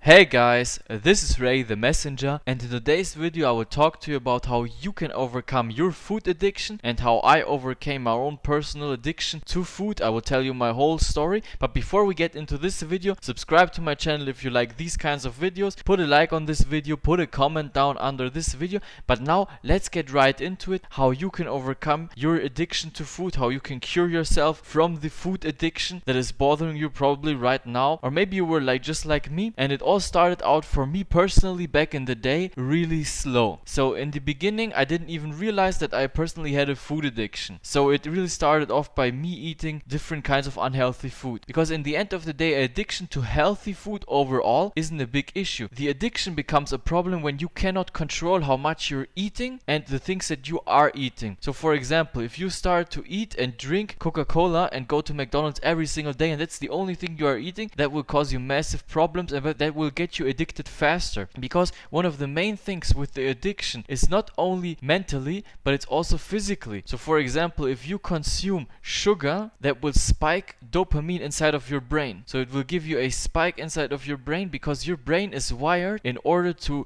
Hey guys, this is Ray the Messenger, and in today's video I will talk to you about how you can overcome your food addiction and how I overcame my own personal addiction to food. I will tell you my whole story, but before we get into this video, subscribe to my channel if you like these kinds of videos, put a like on this video, put a comment down under this video. But now let's get right into it, how you can overcome your addiction to food, how you can cure yourself from the food addiction that is bothering you probably right now, or maybe you were just like me and it all started out for me personally back in the day really slow. So in the beginning I didn't even realize that I personally had a food addiction. So it really started off by me eating different kinds of unhealthy food, because in the end of the day addiction to healthy food overall isn't a big issue. The addiction becomes a problem when you cannot control how much you're eating and the things that you are eating. So for example, if you start to eat and drink Coca-Cola and go to McDonald's every single day and that's the only thing you are eating, that will cause you massive problems and that will get you addicted faster, because one of the main things with the addiction is not only mentally but it's also physically. So for example, if you consume sugar, that will spike dopamine inside of your brain. So it will give you a spike inside of your brain because your brain is wired in order to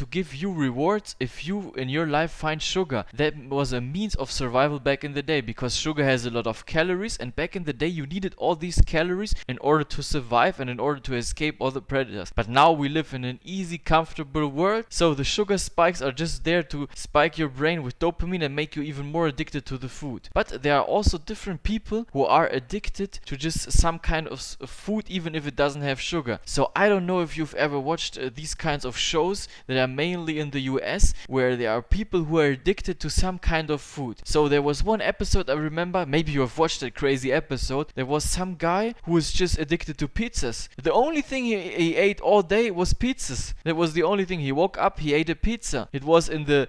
give you rewards if you in your life find sugar. That was a means of survival back in the day, because sugar has a lot of calories and back in the day you needed all these calories in order to survive and in order to escape all the predators. But now we live in an easy, comfortable world, so the sugar spikes are just there to spike your brain with dopamine and make you even more addicted to the food. But there are also different people who are addicted to just some kind of food even if it doesn't have sugar. So I don't know if you've ever watched these kinds of shows that are mainly in the US, where there are people who are addicted to some kind of food. So there was one episode I remember, maybe you have watched that crazy episode. There was some guy who was just addicted to pizzas. The only thing he ate all day was pizzas. That was the only thing. He woke up, he ate a pizza. It was in the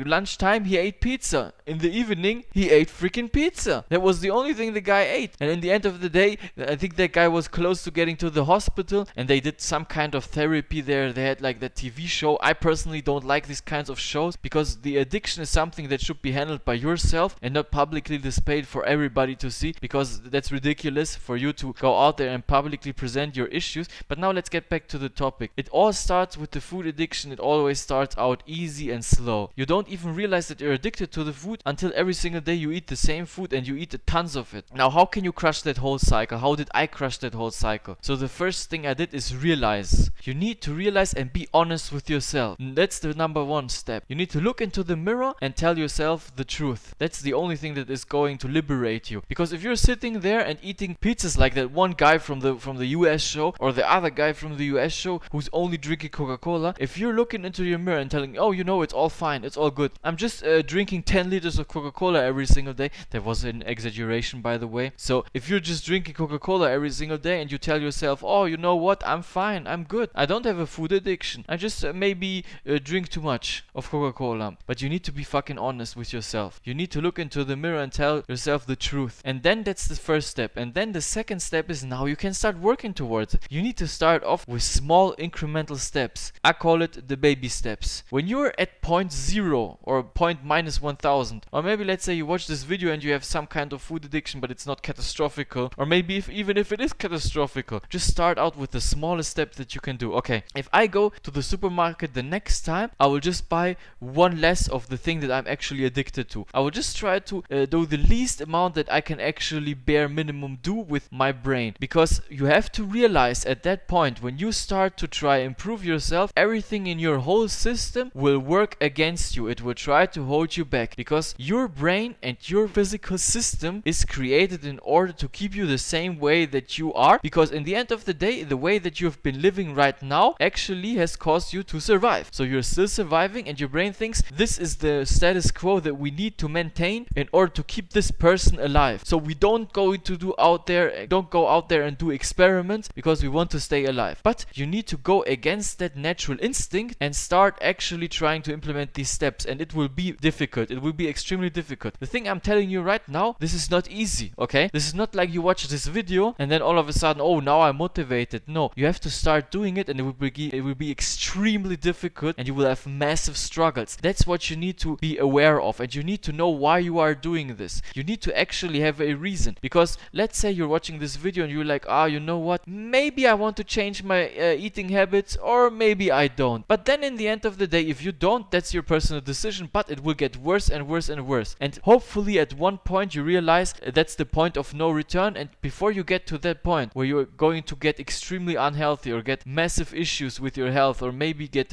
lunchtime he ate pizza. In the evening he ate freaking pizza. That was the only thing the guy ate. And in the end of the day, I think that guy was close to getting to the hospital and they did some kind of therapy there. They had like that TV show. I personally don't like these kinds of shows because the addiction is something that should be handled by yourself and not publicly displayed for everybody to see, because that's ridiculous for you to go out there and publicly present your issues. But now let's get back to the topic. It all starts with the food addiction. It always starts out easy and slow. You don't even realize that you're addicted to the food until every single day you eat the same food and you eat tons of it. Now how can you crush that whole cycle? How did I crush that whole cycle? So the first thing I did is realize. You need to realize and be honest with yourself. That's the number one step. You need to look into the mirror and tell yourself the truth. That's the only thing that is going to liberate you. Because if you're sitting there and eating pizzas like that one guy from the US show, or the other guy from the US show who's only drinking Coca-Cola, if you're looking into your mirror and telling, oh, you know, it's all fine, it's all good, I'm just drinking 10 liters of Coca-Cola every single day. That was an exaggeration, by the way. So if you're just drinking Coca-Cola every single day and you tell yourself, oh, you know what, I'm fine, I'm good, I don't have a food addiction, I just maybe drink too much of Coca-Cola. But you need to be fucking honest with yourself. You need to look into the mirror and tell yourself the truth. And then that's the first step. And then the second step is now you can start working towards it. You need to start off with small incremental steps. I call it the baby steps. When you're at point 0 or point minus 1000, or maybe let's say you watch this video and you have some kind of food addiction but it's not catastrophical, or maybe even if it is catastrophical, just start out with the smallest step that you can do. Okay, if I go to the supermarket the next time, I will just buy one less of the thing that I'm actually addicted to. I will just try to do the least amount that I can actually bare minimum do with my brain, because you have to realize at that point, when you start to try improve yourself, everything in your whole system will work against you. It will try to hold you back, because your brain and your physical system is created in order to keep you the same way that you are, because in the end of the day, the way that you've been living right now actually has caused you to survive. So you're still surviving and your brain thinks this is the status quo that we need to maintain in order to keep this person alive. So we don't go out there and do experiments because we want to stay alive. But you need to go against that natural instinct and start actually trying to implement these steps, and it will be difficult. It will be extremely difficult. The thing I'm telling you right now, this is not easy, okay? This is not like you watch this video and then all of a sudden, oh, now I'm motivated. No, you have to start doing it, and it will be extremely difficult, and you will have massive struggles. That's what you need to be aware of, and you need to know why you are doing this. You need to actually have a reason, because let's say you're watching this video and you're like, you know what, maybe I want to change my eating habits, or maybe I don't. But then in the end of the day, if you don't, that's your personal decision, but it will get worse and worse and worse. And hopefully at one point you realize that's the point of no return, and before you get to that point where you're going to get extremely unhealthy or get massive issues with your health, or maybe get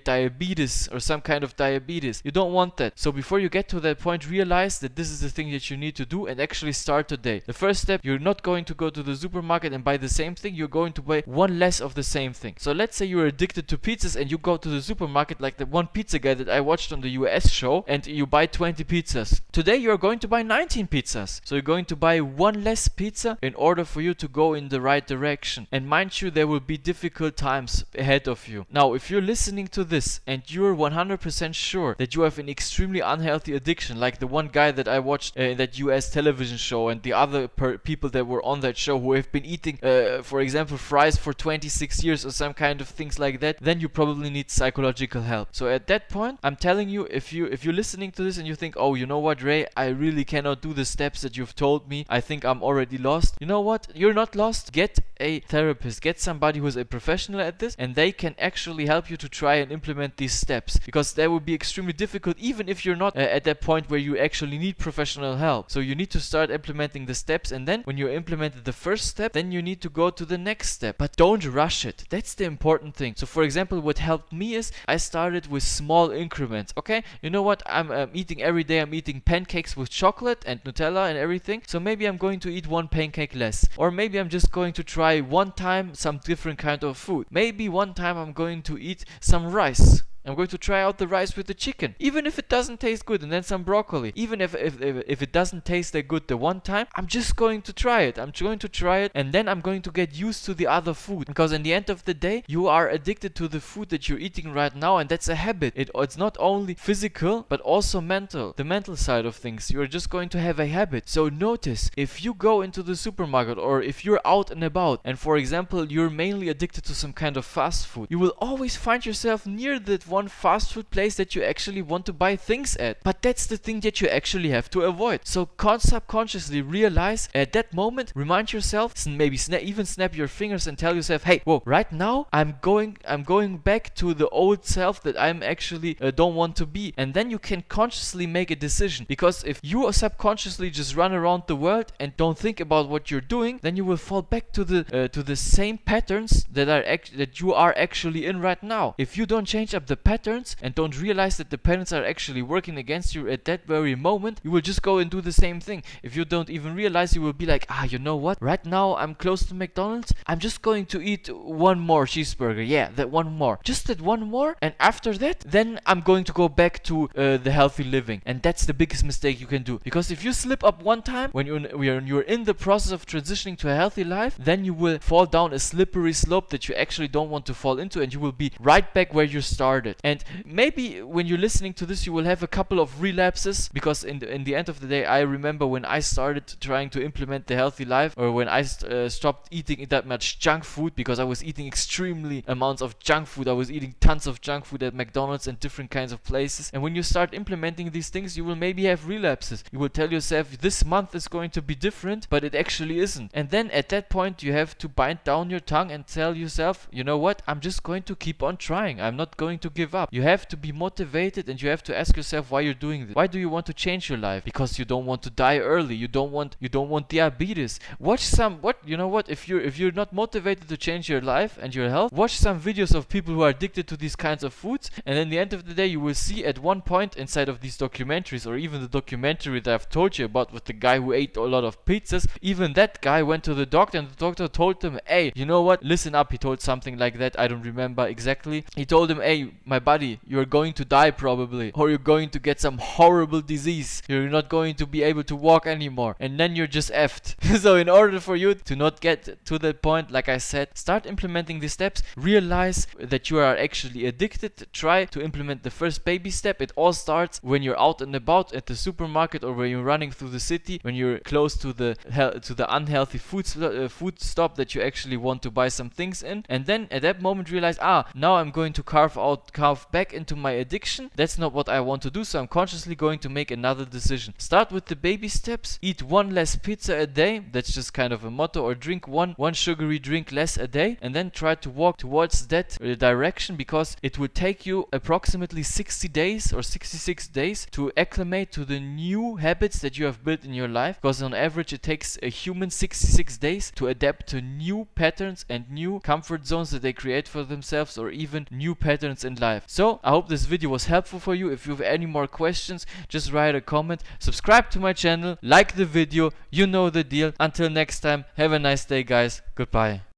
diabetes or some kind of diabetes, you don't want that. So before you get to that point, realize that this is the thing that you need to do, and actually start today. The first step, you're not going to go to the supermarket and buy the same thing, you're going to buy one less of the same thing. So let's say you're addicted to pizzas and you go to the supermarket like the one pizza guy that I watched on the US show, and you buy 20 pizzas. Today you're going to buy 19 pizzas. So you're going to buy one less pizza in order for you to go in the right direction. And mind you, there will be difficult times ahead of you. Now, if you're listening to this and you're 100% sure that you have an extremely unhealthy addiction, like the one guy that I watched in that US television show, and the other people that were on that show who have been eating, for example, fries for 26 years or some kind of things like that, then you probably need psychological help. So at that point, I'm telling you, if you're listening to this and you think, oh, you know what, Ray, I really cannot do the steps that you've told me, I think I'm already lost. You know what? You're not lost. Get a therapist. Get somebody who's a professional at this, and they can actually help you to try and implement these steps, because that would be extremely difficult even if you're not at that point where you actually need professional help. So you need to start implementing the steps, and then when you implemented the first step, then you need to go to the next step. But don't rush it. That's the important thing. So for example, what helped me is I started with small increments. Okay, you know what, I'm eating every day, I'm eating pancakes with chocolate and Nutella and everything, so maybe I'm going to eat one pancake less, or maybe I'm just going to try one time some different kind of food. Maybe one time I'm going to eat some rice. I'm going to try out the rice with the chicken, even if it doesn't taste good, and then some broccoli. Even if it doesn't taste that good the one time, I'm just going to try it. I'm going to try it, and then I'm going to get used to the other food. Because in the end of the day, you are addicted to the food that you're eating right now, and that's a habit. It's not only physical, but also mental. The mental side of things. You're just going to have a habit. So notice, if you go into the supermarket, or if you're out and about, and for example, you're mainly addicted to some kind of fast food, you will always find yourself near that one fast food place that you actually want to buy things at. But that's the thing that you actually have to avoid. So subconsciously realize at that moment, remind yourself, maybe even snap your fingers and tell yourself, hey, whoa, right now I'm going back to the old self that I'm actually don't want to be. And then you can consciously make a decision, because if you subconsciously just run around the world and don't think about what you're doing, then you will fall back to the same patterns that you are actually in right now. If you don't change up the patterns and don't realize that the patterns are actually working against you at that very moment, you will just go and do the same thing. If you don't even realize, you will be like, you know what, right now I'm close to McDonald's, I'm just going to eat one more cheeseburger. Yeah, that one more, just that one more, and after that, then I'm going to go back to the healthy living. And that's the biggest mistake you can do, because if you slip up one time when you're in the process of transitioning to a healthy life, then you will fall down a slippery slope that you actually don't want to fall into, and you will be right back where you started. And maybe when you're listening to this, you will have a couple of relapses, because in the end of the day, I remember when I started trying to implement the healthy life, or when I stopped eating that much junk food, because I was eating extremely amounts of junk food. I was eating tons of junk food at McDonald's and different kinds of places. And when you start implementing these things, you will maybe have relapses. You will tell yourself, this month is going to be different, but it actually isn't. And then at that point, you have to bind down your tongue and tell yourself, you know what, I'm just going to keep on trying. I'm not going to give up. You have to be motivated, and you have to ask yourself why you're doing this. Why do you want to change your life? Because you don't want to die early. You don't want diabetes. You know what, if you're not motivated to change your life and your health, watch some videos of people who are addicted to these kinds of foods, and at the end of the day, you will see at one point inside of these documentaries, or even the documentary that I've told you about with the guy who ate a lot of pizzas, even that guy went to the doctor, and the doctor told him, hey, you know what, listen up. He told something like that, I don't remember exactly. He told him, hey, my buddy, you're going to die probably, or you're going to get some horrible disease. You're not going to be able to walk anymore, and then you're just effed. So in order for you to not get to that point, like I said, start implementing these steps. Realize that you are actually addicted. Try to implement the first baby step. It all starts when you're out and about at the supermarket, or when you're running through the city, when you're close to the unhealthy food stop that you actually want to buy some things in. And then at that moment realize, now I'm going to carve back into my addiction. That's not what I want to do, so I'm consciously going to make another decision. Start with the baby steps. Eat one less pizza a day. That's just kind of a motto. Or drink one sugary drink less a day, and then try to walk towards that direction, because it will take you approximately 60 days or 66 days to acclimate to the new habits that you have built in your life, because on average it takes a human 66 days to adapt to new patterns and new comfort zones that they create for themselves, or even new patterns in life. So I hope this video was helpful for you. If you have any more questions, just write a comment, subscribe to my channel, like the video. You know the deal. Until next time, have a nice day, guys. Goodbye.